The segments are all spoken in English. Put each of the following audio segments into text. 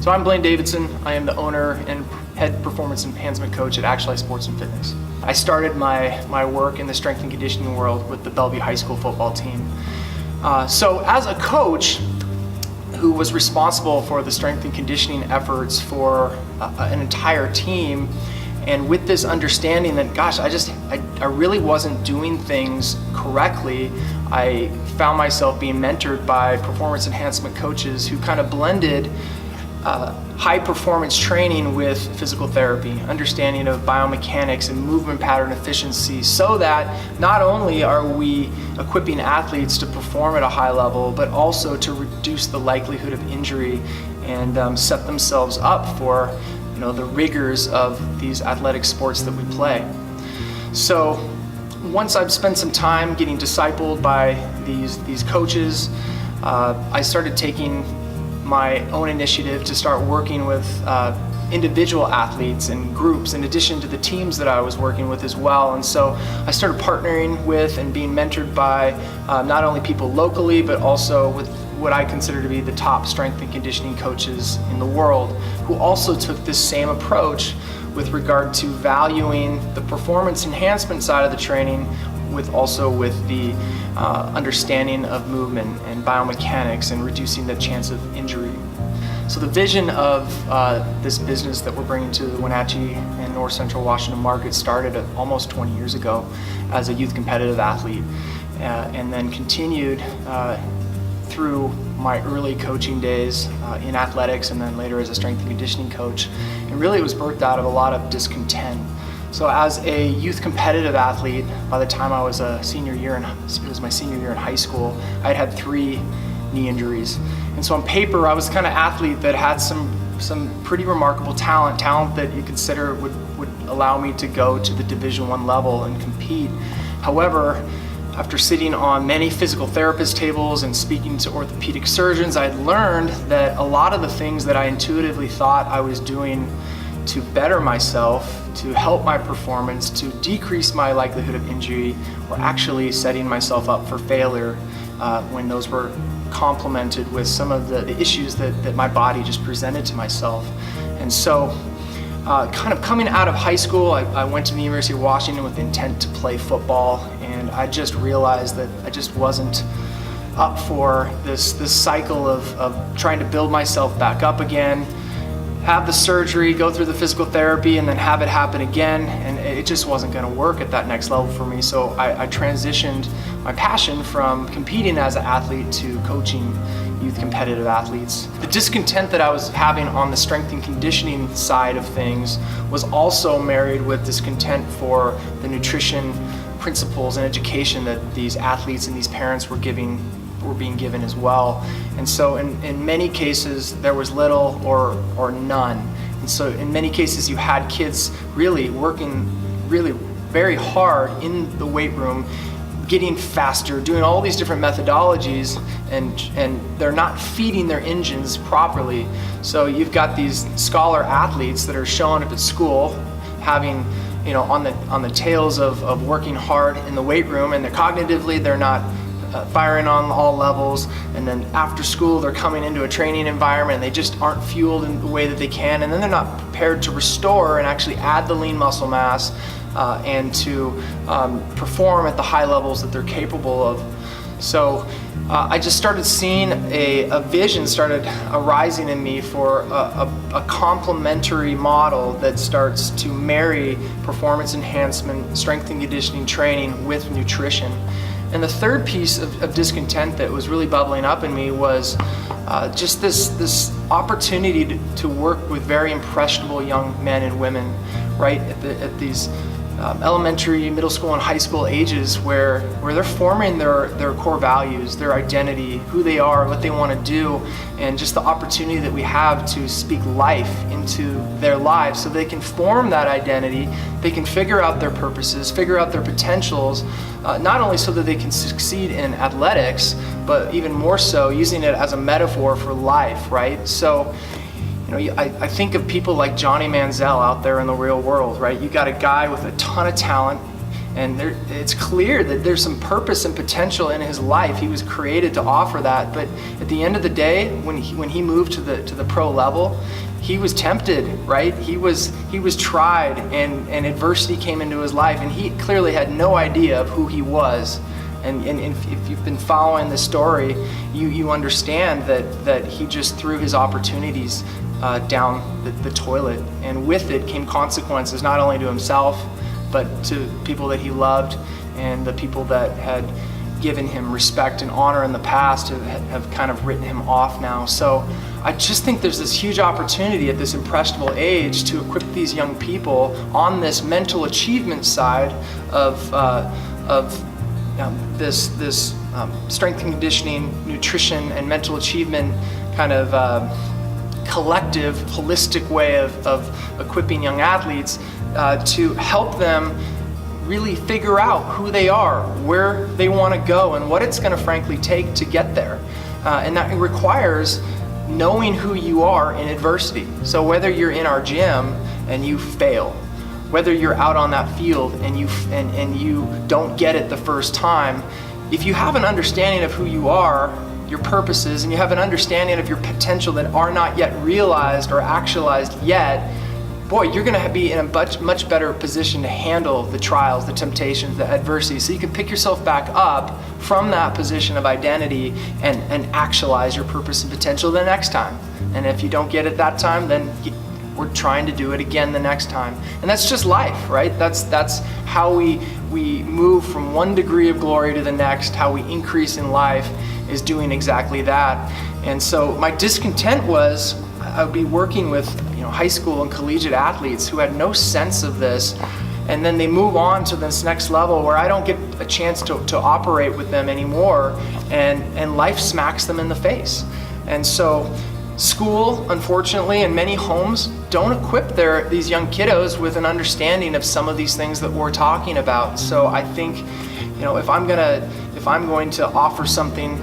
So I'm Blaine Davidson. I am the owner and head performance enhancement coach at Actualize Sports and Fitness. I started my work in the strength and conditioning world with the Bellevue High School football team. So as a coach who was responsible for the strength and conditioning efforts for an entire team, and with this understanding that, gosh, I really wasn't doing things correctly, I found myself being mentored by performance enhancement coaches who kind of blended high performance training with physical therapy, understanding of biomechanics and movement pattern efficiency, so that not only are we equipping athletes to perform at a high level, but also to reduce the likelihood of injury and set themselves up for the rigors of these athletic sports that we play. So once I've spent some time getting discipled by these coaches, I started taking my own initiative to start working with individual athletes and groups in addition to the teams that I was working with as well. And so I started partnering with and being mentored by not only people locally, but also with what I consider to be the top strength and conditioning coaches in the world, who also took this same approach with regard to valuing the performance enhancement side of the training with the understanding of movement and biomechanics and reducing the chance of injury. So the vision of this business that we're bringing to the Wenatchee and North Central Washington market started almost 20 years ago as a youth competitive athlete, and then continued through my early coaching days in athletics, and then later as a strength and conditioning coach. And really it was birthed out of a lot of discontent. So as a youth competitive athlete, by the time I was it was my senior year in high school, I had 3 knee injuries. And so on paper, I was the kind of athlete that had some pretty remarkable talent that you consider would allow me to go to the Division I level and compete. However, after sitting on many physical therapist tables and speaking to orthopedic surgeons, I had learned that a lot of the things that I intuitively thought I was doing to better myself, to help my performance, to decrease my likelihood of injury, were actually setting myself up for failure when those were complemented with some of the issues that my body just presented to myself. And so kind of coming out of high school, I went to the University of Washington with the intent to play football, and I just realized that I just wasn't up for this cycle of trying to build myself back up again, have the surgery, go through the physical therapy, and then have it happen again, and it just wasn't going to work at that next level for me. So I transitioned my passion from competing as an athlete to coaching youth competitive athletes. The discontent that I was having on the strength and conditioning side of things was also married with discontent for the nutrition principles and education that these athletes and these parents were being given as well. And so in many cases there was little or none. And so in many cases you had kids really working very hard in the weight room, getting faster, doing all these different methodologies, and they're not feeding their engines properly. So you've got these scholar athletes that are showing up at school having on the tails of working hard in the weight room, and cognitively they're not firing on all levels, and then after school they're coming into a training environment and they just aren't fueled in the way that they can, and then they're not prepared to restore and actually add the lean muscle mass and to perform at the high levels that they're capable of. So I just started seeing a vision started arising in me for a complementary model that starts to marry performance enhancement, strength and conditioning training with nutrition. And the third piece of discontent that was really bubbling up in me was just this opportunity to work with very impressionable young men and women, right at these elementary, middle school, and high school ages where they're forming their core values, their identity, who they are, what they want to do, and just the opportunity that we have to speak life into their lives so they can form that identity, they can figure out their purposes, figure out their potentials, not only so that they can succeed in athletics, but even more so using it as a metaphor for life, right? So I think of people like Johnny Manziel out there in the real world, right? You got a guy with a ton of talent, And it's clear that there's some purpose and potential in his life. He was created to offer that, but at the end of the day, when he moved to the pro level, he was tempted, right? He was tried, and adversity came into his life, and he clearly had no idea of who he was. And if you've been following the story, you understand that he just threw his opportunities down the toilet, and with it came consequences, not only to himself, but to people that he loved and the people that had given him respect and honor in the past have kind of written him off now. So I just think there's this huge opportunity at this impressionable age to equip these young people on this mental achievement side of this strength and conditioning, nutrition, and mental achievement kind of collective, holistic way of equipping young athletes to help them really figure out who they are, where they want to go, and what it's going to frankly take to get there. And that requires knowing who you are in adversity. So whether you're in our gym and you fail, whether you're out on that field and you don't get it the first time, if you have an understanding of who you are, your purposes, and you have an understanding of your potential that are not yet realized or actualized yet, boy, you're going to be in a much better position to handle the trials, the temptations, the adversity, so you can pick yourself back up from that position of identity and actualize your purpose and potential the next time. And if you don't get it that time, then we're trying to do it again the next time. And that's just life, right? That's how we move from one degree of glory to the next. How we increase in life is doing exactly that. And so my discontent was I would be working with high school and collegiate athletes who had no sense of this, and then they move on to this next level where I don't get a chance to operate with them anymore, and life smacks them in the face. And so school, unfortunately, and many homes don't equip these young kiddos with an understanding of some of these things that we're talking about. So I think, if I'm going to offer something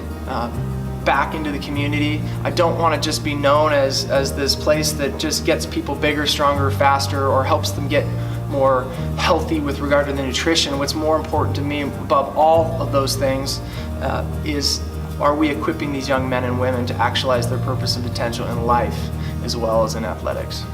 back into the community, I don't want to just be known as this place that just gets people bigger, stronger, faster, or helps them get more healthy with regard to the nutrition. What's more important to me above all of those things is, are we equipping these young men and women to actualize their purpose and potential in life as well as in athletics?